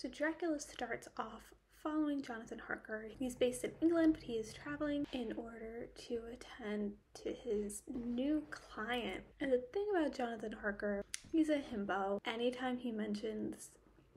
So Dracula starts off following Jonathan Harker. He's based in England, but he is traveling in order to attend to his new client. And the thing about Jonathan Harker, he's a himbo. Anytime he mentions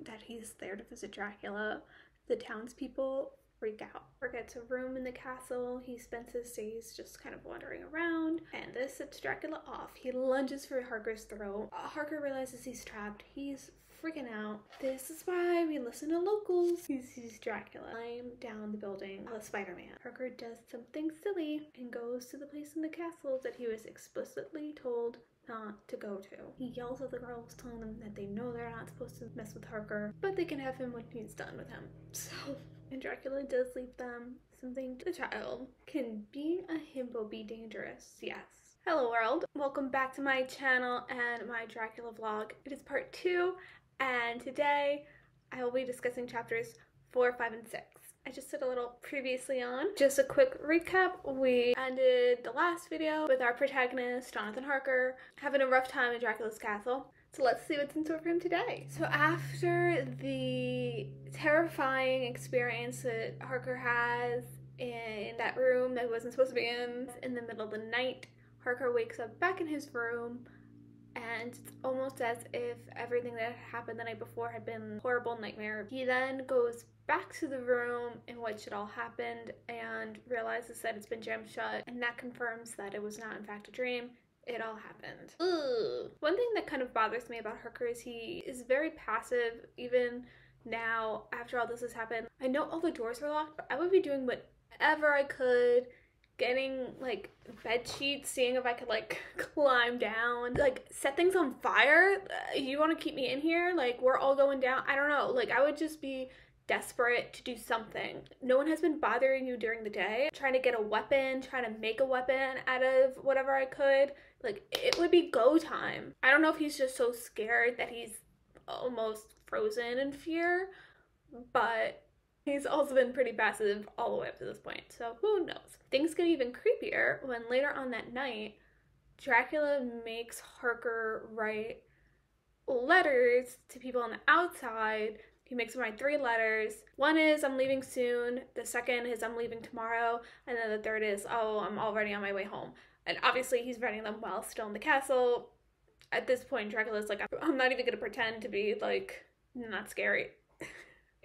that he's there to visit Dracula, the townspeople freak out. Harker gets a room in the castle. He spends his days just kind of wandering around, and this sets Dracula off. He lunges for Harker's throat. Harker realizes he's trapped. He's freaking out. This is why we listen to locals. He sees Dracula climb down the building like Spider-Man. Harker does something silly and goes to the place in the castle that he was explicitly told not to go to. He yells at the girls, telling them that they know they're not supposed to mess with Harker, but they can have him when he's done with him. So, and Dracula does leave them something to the child. Can being a himbo be dangerous? Yes. Hello world, welcome back to my channel and my Dracula vlog. It is part 2, and today I will be discussing chapters 4, 5, and 6. I just did a little previously on. Just a quick recap. We ended the last video with our protagonist, Jonathan Harker, having a rough time in Dracula's castle. So let's see what's in store for him today. So after the terrifying experience that Harker has in that room that he wasn't supposed to be in the middle of the night, Harker wakes up back in his room, and it's almost as if everything that happened the night before had been a horrible nightmare. He then goes back to the room in which it all happened and realizes that it's been jammed shut, and that confirms that it was not in fact a dream. It all happened. Ugh. One thing that kind of bothers me about Harker is he is very passive even now after all this has happened. I know all the doors were locked, but I would be doing whatever I could, getting like bed sheets, seeing if I could like climb down, like set things on fire. You want to keep me in here? Like we're all going down? I don't know. Like I would just be desperate to do something. No one has been bothering you during the day. Trying to get a weapon, trying to make a weapon out of whatever I could. Like it would be go time. I don't know if he's just so scared that he's almost frozen in fear, but he's also been pretty passive all the way up to this point, so who knows. Things get even creepier when later on that night, Dracula makes Harker write letters to people on the outside. He makes him write 3 letters. One is, I'm leaving soon. The second is, I'm leaving tomorrow. And then the third is, oh, I'm already on my way home. And obviously he's writing them while still in the castle. At this point, Dracula's like, I'm not even gonna pretend to be like, not scary.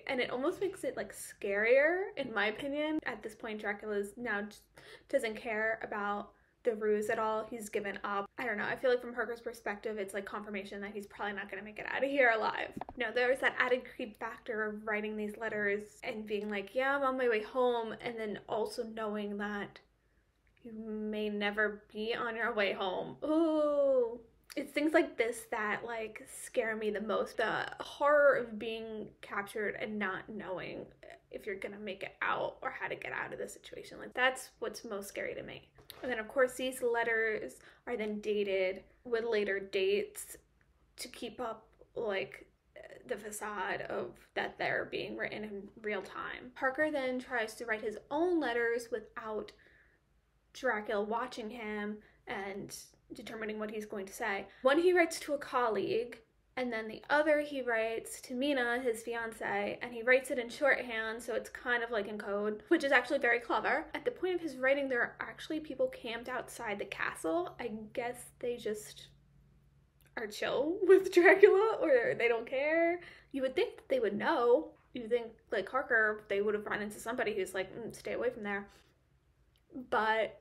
And it almost makes it like scarier, in my opinion. At this point, Dracula's now just doesn't care about the ruse at all. He's given up. I don't know. I feel like from Harker's perspective, it's like confirmation that he's probably not going to make it out of here alive. No, there's that added creep factor of writing these letters and being like, yeah, I'm on my way home. And then also knowing that you may never be on your way home. Ooh. It's things like this that like scare me the most. The horror of being captured and not knowing if you're gonna make it out or how to get out of the situation. Like that's what's most scary to me. And then of course these letters are then dated with later dates to keep up like the facade of that they're being written in real time. Harker then tries to write his own letters without Dracula watching him and determining what he's going to say. One he writes to a colleague, and then the other he writes to Mina, his fiancee, and he writes it in shorthand, so it's kind of like in code, which is actually very clever. At the point of his writing, there are actually people camped outside the castle. I guess they just are chill with Dracula, or they don't care. You would think that they would know. You think, like Harker, they would have run into somebody who's like, stay away from there. But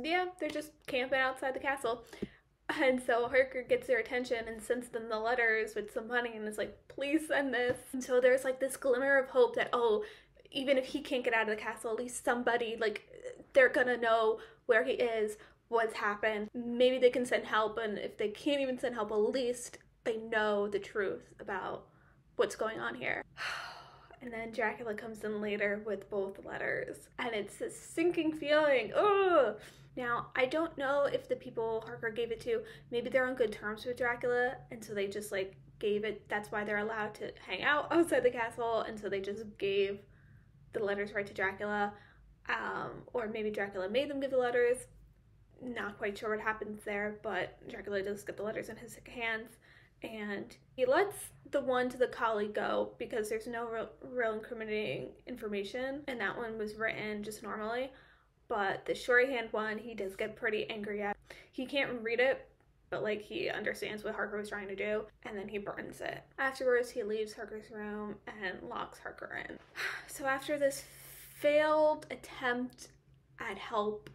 yeah, they're just camping outside the castle. And so Harker gets their attention and sends them the letters with some money and is like, please send this. And so there's like this glimmer of hope that, oh, even if he can't get out of the castle, at least somebody, like, they're gonna know where he is, what's happened. Maybe they can send help, and if they can't even send help, at least they know the truth about what's going on here. And then Dracula comes in later with both letters, and it's a sinking feeling. Ugh! Now, I don't know if the people Harker gave it to, maybe they're on good terms with Dracula, and so they just like gave it, that's why they're allowed to hang out outside the castle, and so they just gave the letters right to Dracula, or maybe Dracula made them give the letters. Not quite sure what happens there, but Dracula does get the letters in his hands. And he lets the one to the collie go because there's no real incriminating information, and that one was written just normally. But the shorthand one, he does get pretty angry at. He can't read it, but like he understands what Harker was trying to do, and then he burns it. Afterwards, he leaves Harker's room and locks Harker in. So after this failed attempt at help,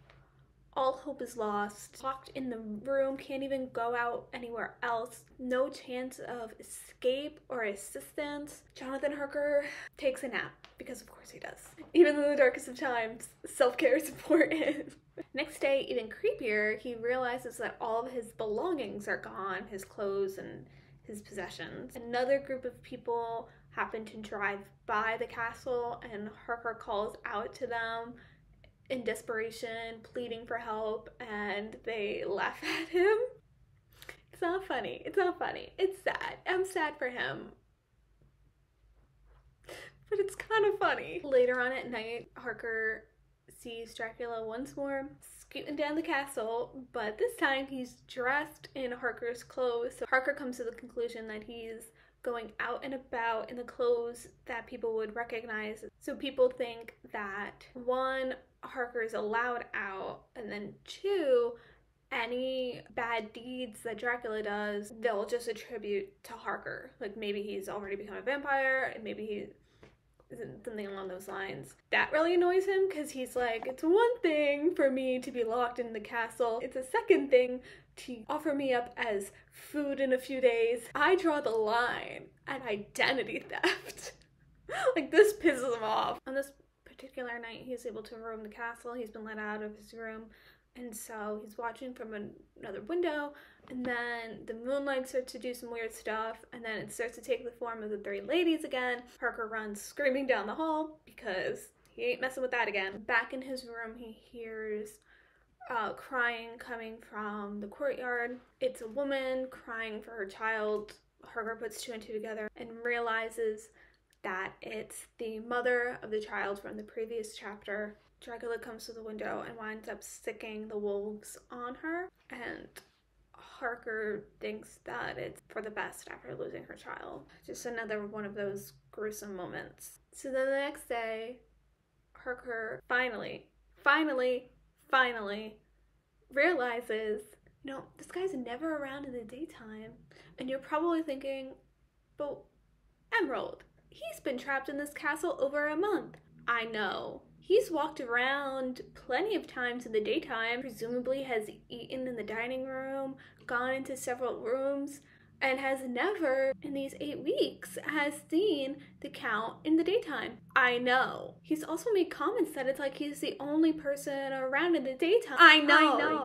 all hope is lost. Locked in the room, can't even go out anywhere else. No chance of escape or assistance. Jonathan Harker takes a nap, because of course he does. Even in the darkest of times, self-care is important. Next day, even creepier, he realizes that all of his belongings are gone, his clothes and his possessions. Another group of people happen to drive by the castle, and Harker calls out to them in desperation, pleading for help, and they laugh at him. It's not funny. It's not funny. It's sad. I'm sad for him. But it's kind of funny. Later on at night, Harker sees Dracula once more scooting down the castle, but this time he's dressed in Harker's clothes. So Harker comes to the conclusion that he's going out and about in the clothes that people would recognize. So people think that, one, Harker's allowed out, and then two, any bad deeds that Dracula does, they'll just attribute to Harker. Like maybe he's already become a vampire, and maybe he something along those lines. That really annoys him, because he's like, it's one thing for me to be locked in the castle. It's a second thing to offer me up as food in a few days. I draw the line at identity theft. Like, this pisses him off. On this particular night, he's able to roam the castle. He's been let out of his room, and so he's watching from another window, and then the moonlight starts to do some weird stuff, and then it starts to take the form of the three ladies again. Harker runs screaming down the hall because he ain't messing with that again. Back in his room, he hears crying coming from the courtyard. It's a woman crying for her child. Harker puts two and two together and realizes that it's the mother of the child from the previous chapter. Dracula comes to the window and winds up sicking the wolves on her, and Harker thinks that it's for the best after losing her child. Just another one of those gruesome moments. So then the next day, Harker finally realizes, no, this guy's never around in the daytime. And you're probably thinking, but Emerald, he's been trapped in this castle over a month. I know. He's walked around plenty of times in the daytime, presumably has eaten in the dining room, gone into several rooms, and has never, in these 8 weeks, has seen the Count in the daytime. I know. He's also made comments that it's like he's the only person around in the daytime. I know.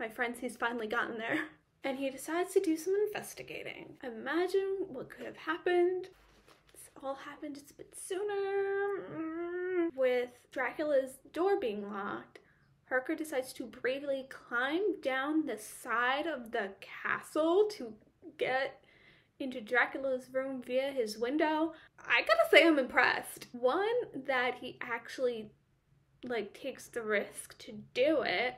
My friends, he's finally gotten there. And he decides to do some investigating. Imagine what could have happened. This all happened just a bit sooner. With Dracula's door being locked, Harker decides to bravely climb down the side of the castle to get into Dracula's room via his window. I gotta say, I'm impressed. One, that he actually takes the risk to do it,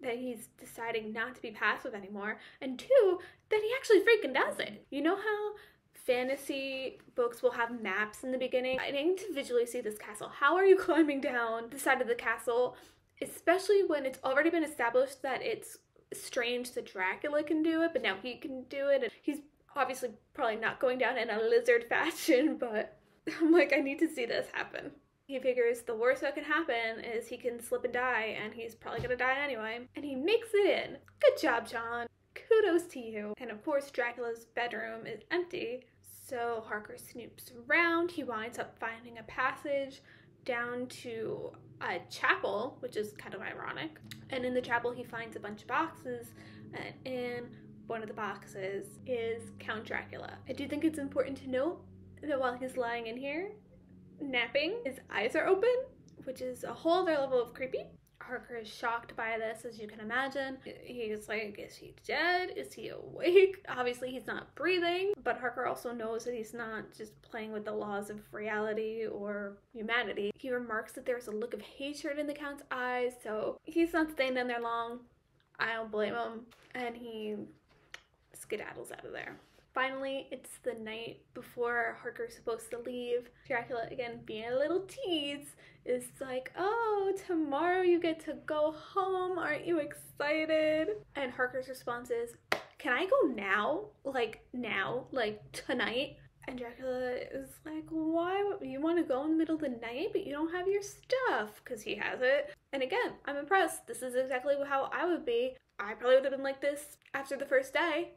that he's deciding not to be passive anymore, and two, that he actually freaking does it. You know how fantasy books will have maps in the beginning? I need to visually see this castle. How are you climbing down the side of the castle, especially when it's already been established that it's strange that Dracula can do it, but now he can do it, and he's obviously probably not going down in a lizard fashion, but I'm like, I need to see this happen. He figures the worst that can happen is he can slip and die, and he's probably gonna die anyway. And he makes it in. Good job, John. Kudos to you. And of course, Dracula's bedroom is empty, so Harker snoops around. He winds up finding a passage down to a chapel, which is kind of ironic. And in the chapel, he finds a bunch of boxes, and in one of the boxes is Count Dracula. I do think it's important to note that while he's lying in here, napping, his eyes are open, which is a whole other level of creepy. Harker is shocked by this, as you can imagine. He's like, is he dead? Is he awake? Obviously, he's not breathing, but Harker also knows that he's not just playing with the laws of reality or humanity. He remarks that there's a look of hatred in the Count's eyes, so he's not staying in there long. I don't blame him. And he skedaddles out of there. Finally, it's the night before Harker's supposed to leave. Dracula, again, being a little tease, is like, oh, tomorrow you get to go home. Aren't you excited? And Harker's response is, can I go now? Like, now? Like, tonight? And Dracula is like, why? You want to go in the middle of the night, but you don't have your stuff? Because he has it. And again, I'm impressed. This is exactly how I would be. I probably would have been like this after the first day.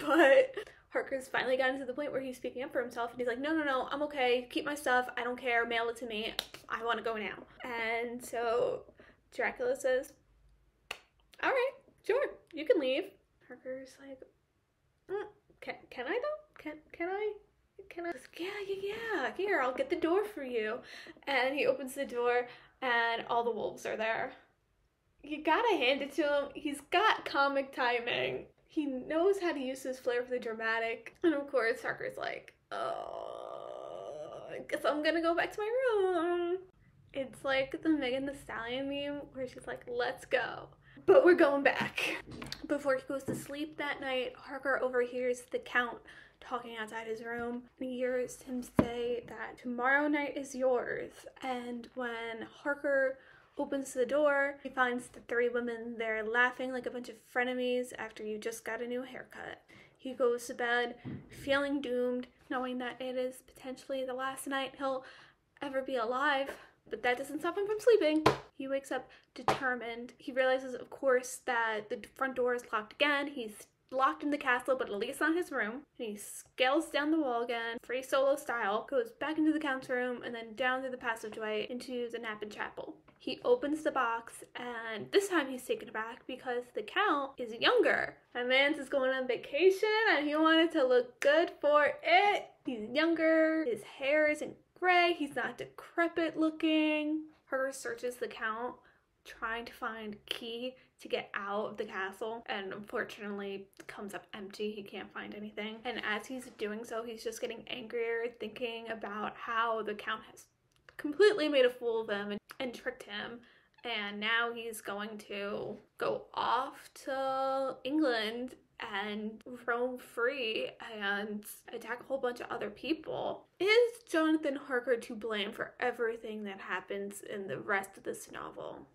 But Harker's finally gotten to the point where he's speaking up for himself, and he's like, no, I'm okay, keep my stuff, I don't care, mail it to me, I want to go now. And so Dracula says, all right, sure, you can leave. Harker's like, can I though? Can I? Yeah, here, I'll get the door for you. And he opens the door, and all the wolves are there. You gotta hand it to him, he's got comic timing. He knows how to use his flair for the dramatic. And of course, Harker's like, oh, I guess I'm gonna go back to my room. It's like the Megan Thee Stallion meme where she's like, let's go. But we're going back. Before he goes to sleep that night, Harker overhears the Count talking outside his room. And he hears him say that tomorrow night is yours. And when Harker opens the door, he finds the three women there laughing like a bunch of frenemies after you just got a new haircut. He goes to bed feeling doomed, knowing that it is potentially the last night he'll ever be alive, but that doesn't stop him from sleeping. He wakes up determined. He realizes, of course, that the front door is locked again. He's locked in the castle, but at least not his room. And he scales down the wall again, free solo style, goes back into the Count's room, and then down through the passageway into the Nappin Chapel. He opens the box, and this time he's taken aback because the Count is younger. My man's is going on vacation, and he wanted to look good for it. He's younger, his hair isn't gray, he's not decrepit looking. Harker searches the Count, trying to find a key to get out of the castle, and unfortunately comes up empty. He can't find anything. And as he's doing so, he's just getting angrier, thinking about how the Count has completely made a fool of him and tricked him, and now he's going to go off to England and roam free and attack a whole bunch of other people. Is Jonathan Harker to blame for everything that happens in the rest of this novel?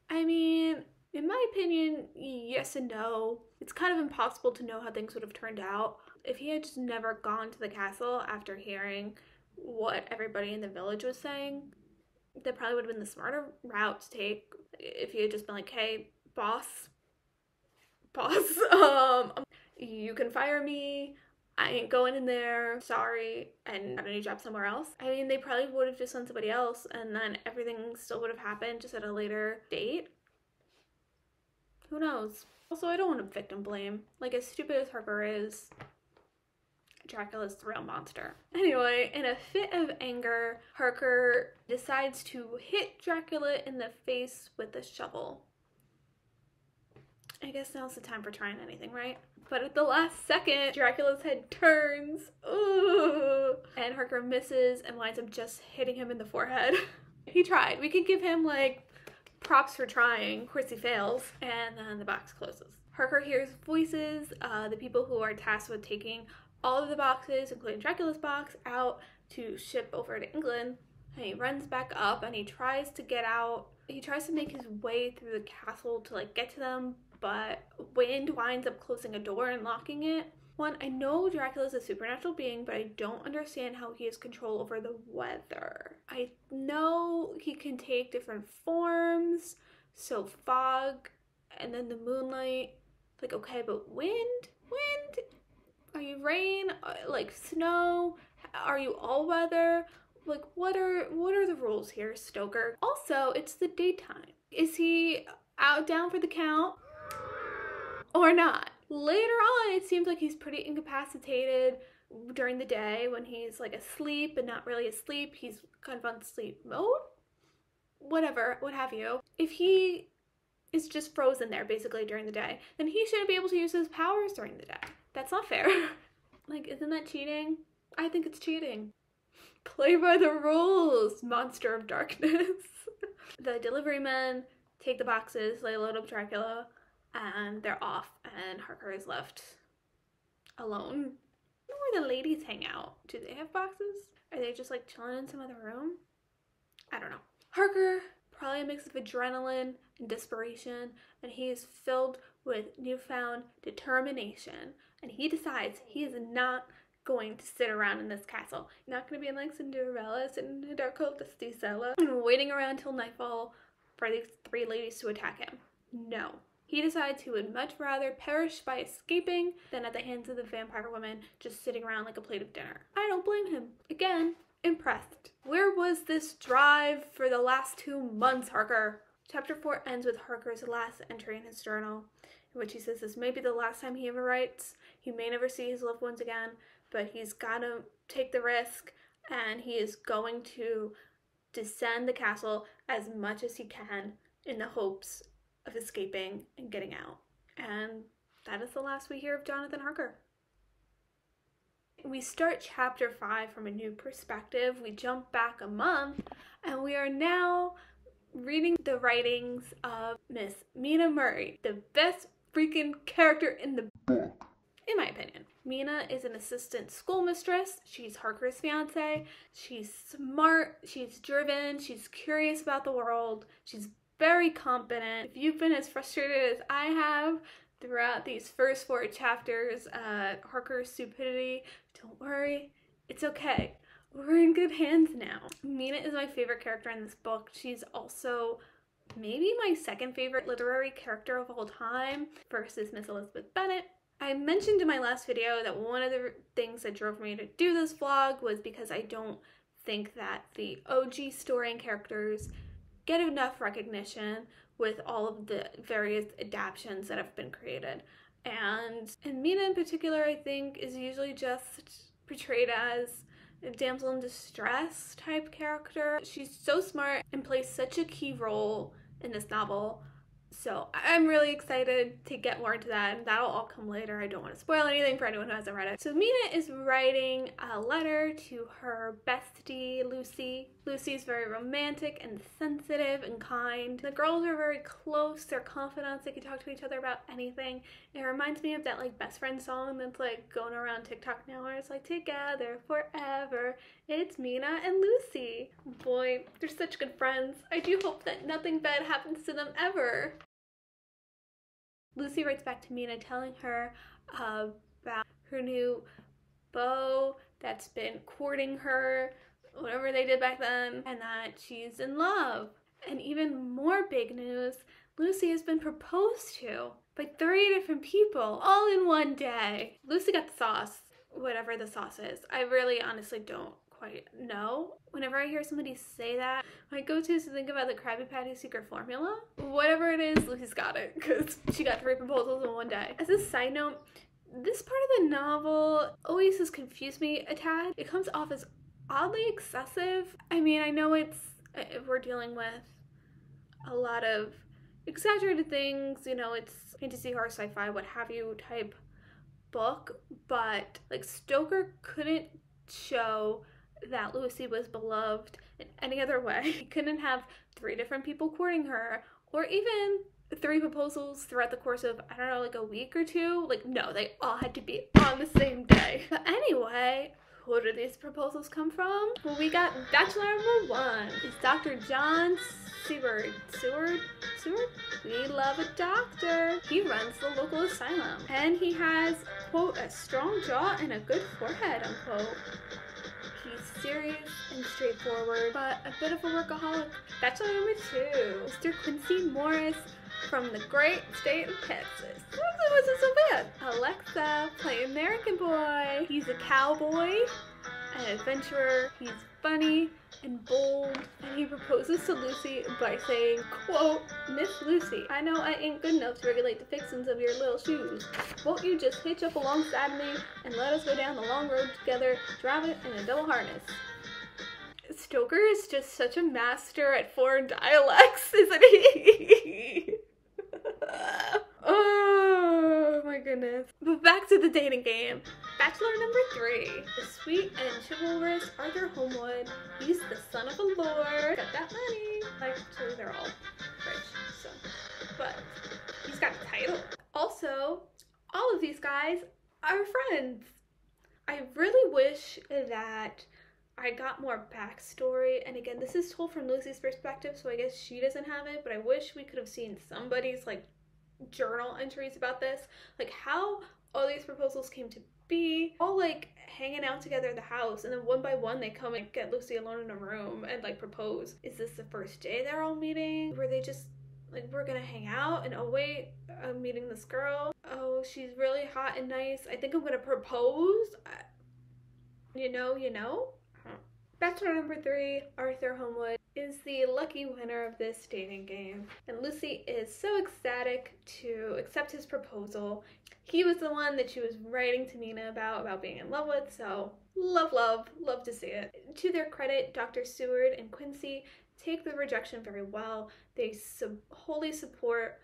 I mean, in my opinion, yes and no. It's kind of impossible to know how things would have turned out. If he had just never gone to the castle after hearing what everybody in the village was saying, that probably would have been the smarter route to take. If he had just been like, hey, boss, you can fire me, I ain't going in there, sorry, and got a new job somewhere else. I mean, they probably would have just sent somebody else, and then everything still would have happened just at a later date. Who knows? Also, I don't want to victim blame. Like, as stupid as Harker is, Dracula's the real monster. Anyway, in a fit of anger, Harker decides to hit Dracula in the face with a shovel. I guess now's the time for trying anything, right? But at the last second, Dracula's head turns. Ooh! And Harker misses and winds up just hitting him in the forehead. He tried. We could give him, like, props for trying. Of course he fails. And then the box closes. Harker hears voices, the people who are tasked with taking all of the boxes, including Dracula's box, out to ship over to England. And he runs back up and he tries to get out. He tries to make his way through the castle to, like, get to them, but wind winds up closing a door and locking it. One, I know Dracula's a supernatural being, but I don't understand how he has control over the weather. I know he can take different forms, so fog, and then the moonlight. Like, okay, but wind? Are you rain? Like, snow? Are you all weather? Like, what are the rules here, Stoker? Also, it's the daytime. Is he down for the Count or not? Later on, it seems like he's pretty incapacitated during the day when he's, like, asleep but not really asleep. He's kind of on sleep mode? Whatever, what have you. If he is just frozen there, basically, during the day, then he shouldn't be able to use his powers during the day. That's not fair. Like, isn't that cheating? I think it's cheating. Play by the rules, monster of darkness. The delivery men take the boxes, they load up Dracula, and they're off, and Harker is left alone. I don't know where the ladies hang out. Do they have boxes? Are they just like chilling in some other room? I don't know. Harker, probably a mix of adrenaline and desperation, and he is filled with newfound determination, and he decides he is not going to sit around in this castle. Not going to be like Cinderella sitting in a dark cold dusty cellar and waiting around till nightfall for these 3 ladies to attack him. No. He decides he would much rather perish by escaping than at the hands of the vampire woman just sitting around like a plate of dinner. I don't blame him. Again, impressed. Where was this drive for the last 2 months, Harker? Chapter 4 ends with Harker's last entry in his journal, in which he says this may be the last time he ever writes. He may never see his loved ones again, but he's got to take the risk, and he is going to descend the castle as much as he can in the hopes of escaping and getting out. And that is the last we hear of Jonathan Harker. We start chapter 5 from a new perspective. We jump back a month, and we are now reading the writings of Miss Mina Murray, the best freaking character in the book, in my opinion. Mina is an assistant schoolmistress. She's Harker's fiance. She's smart, she's driven, she's curious about the world, she's very competent. If you've been as frustrated as I have throughout these first 4 chapters at Harker's stupidity, don't worry, it's okay. We're in good hands now. Mina is my favorite character in this book. She's also maybe my second favorite literary character of all time versus Miss Elizabeth Bennet. I mentioned in my last video that one of the things that drove me to do this vlog was because I don't think that the OG story and characters get enough recognition with all of the various adaptations that have been created. And Mina in particular, I think, is usually just portrayed as a damsel in distress type character. She's so smart and plays such a key role in this novel. So I'm really excited to get more into that, and that'll all come later. I don't want to spoil anything for anyone who hasn't read it. So Mina is writing a letter to her bestie, Lucy. Lucy's very romantic and sensitive and kind. The girls are very close, they're confidants, they can talk to each other about anything. It reminds me of that like best friend song that's like going around TikTok now where it's like, together forever, it's Mina and Lucy. Boy, they're such good friends. I do hope that nothing bad happens to them ever. Lucy writes back to Mina telling her about her new beau that's been courting her, whatever they did back then, and that she's in love. And even more big news, Lucy has been proposed to by 3 different people all in one day. Lucy got the sauce, whatever the sauce is. I really honestly don't quite know. Whenever I hear somebody say that, my go-to is to think about the Krabby Patty secret formula. Whatever it is, Lucy's got it, because she got 3 proposals in one day. As a side note, this part of the novel always has confused me a tad. It comes off as oddly excessive. I mean, I know we're dealing with a lot of exaggerated things, you know, it's fantasy, horror, sci-fi, what have you type book, but like Stoker couldn't show that Lucy was beloved in any other way. He couldn't have 3 different people courting her, or even 3 proposals throughout the course of, I don't know, like a week or 2. Like, no, they all had to be on the same day. But anyway, who do these proposals come from? Well, we got Bachelor number 1. It's Dr. John Seward. Seward? We love a doctor. He runs the local asylum. And he has, quote, a strong jaw and a good forehead, unquote. He's serious and straightforward, but a bit of a workaholic. Bachelor number 2, Mr. Quincy Morris from the great state of Texas. It wasn't so bad. Alexa, play American Boy. He's a cowboy, an adventurer. He's funny and bold, and he proposes to Lucy by saying, quote, Miss Lucy, I know I ain't good enough to regulate the fixings of your little shoes. Won't you just hitch up alongside me and let us go down the long road together, driving in a double harness? Stoker is just such a master at foreign dialects, isn't he? Oh my goodness. But back to the dating game. Bachelor number 3, the sweet and chivalrous Arthur Homewood. He's the son of a lord. Got that money. Actually, they're all rich, so. But he's got a title. Also, all of these guys are friends. I really wish that I got more backstory, and again, this is told from Lucy's perspective, so I guess she doesn't have it, but I wish we could have seen somebody's like journal entries about this, like how all these proposals came to be, all like hanging out together at the house, and then one by one they come and get Lucy alone in a room and like propose. Is this the first day they're all meeting? Were they just like, we're gonna hang out, and oh wait, I'm meeting this girl, oh she's really hot and nice, I think I'm gonna propose? You know? Bachelor number 3, Arthur Homewood, is the lucky winner of this dating game, and Lucy is so ecstatic to accept his proposal. He was the one that she was writing to Mina about being in love with, so love to see it. To their credit, Dr. Seward and Quincy take the rejection very well. They wholly support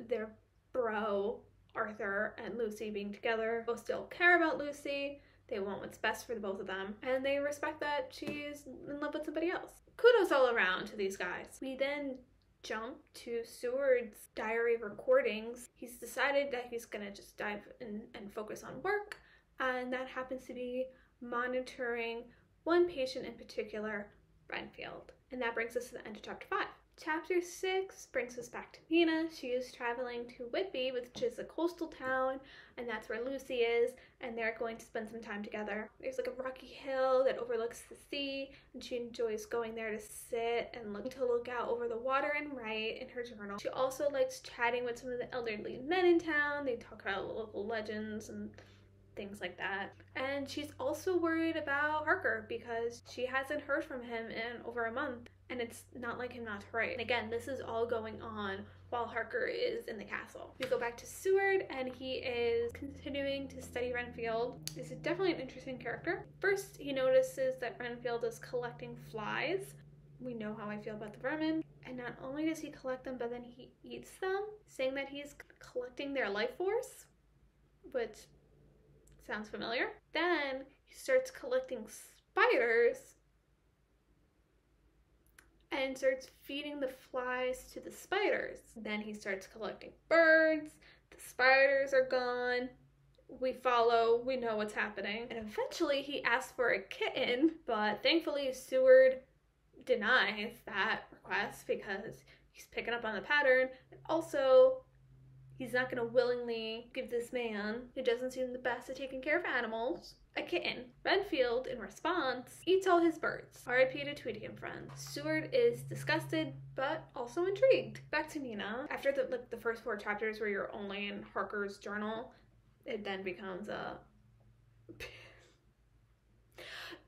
their bro, Arthur, and Lucy being together. Both still care about Lucy. They want what's best for the both of them, and they respect that she's in love with somebody else. Kudos all around to these guys. We then jump to Seward's diary recordings. He's decided that he's gonna just dive in and focus on work, and that happens to be monitoring one patient in particular, Renfield. And that brings us to the end of chapter 5. Chapter 6 brings us back to Mina. She is traveling to Whitby, which is a coastal town, and that's where Lucy is, and they're going to spend some time together. There's like a rocky hill that overlooks the sea, and she enjoys going there to sit and look out over the water and write in her journal. She also likes chatting with some of the elderly men in town. They talk about local legends and things like that. And she's also worried about Harker because she hasn't heard from him in over a month, and it's not like him not to write. And again, this is all going on while Harker is in the castle. We go back to Seward, and he is continuing to study Renfield. He's definitely an interesting character. First, he notices that Renfield is collecting flies. We know how I feel about the vermin. And not only does he collect them, but then he eats them, saying that he's collecting their life force, which sounds familiar. Then he starts collecting spiders and starts feeding the flies to the spiders. Then he starts collecting birds. The spiders are gone. We follow, we know what's happening. And eventually he asks for a kitten, but thankfully Seward denies that request because he's picking up on the pattern. And also, he's not going to willingly give this man, who doesn't seem the best at taking care of animals, a kitten. Renfield, in response, eats all his birds. R.I.P. to Tweety and friends. Seward is disgusted, but also intrigued. Back to Mina. After the first 4 chapters where you're only in Harker's journal, it then becomes a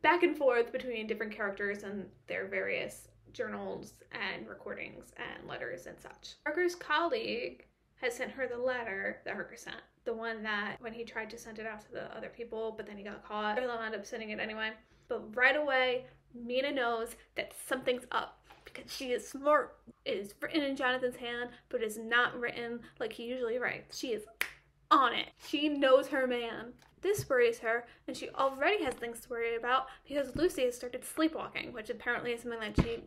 back and forth between different characters and their various journals and recordings and letters and such. Harker's colleague has sent her the letter that Harker sent. The one that when he tried to send it out to the other people, but then he got caught. They'll end up sending it anyway. But right away, Mina knows that something's up because she is smart. It is written in Jonathan's hand, but it is not written like he usually writes. She is on it. She knows her man. This worries her, and she already has things to worry about because Lucy has started sleepwalking, which apparently is something that she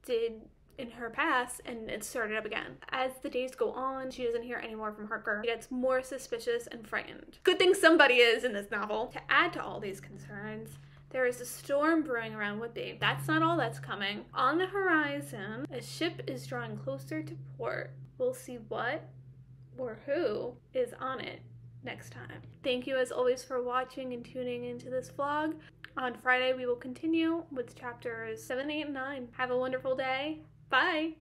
did in her past, and it started up again. As the days go on, she doesn't hear any more from Harker. She gets more suspicious and frightened. Good thing somebody is in this novel. To add to all these concerns, there is a storm brewing around Whitby. That's not all that's coming. On the horizon, a ship is drawing closer to port. We'll see what or who is on it next time. Thank you as always for watching and tuning into this vlog. On Friday, we will continue with chapters 7, 8, and 9. Have a wonderful day. Bye!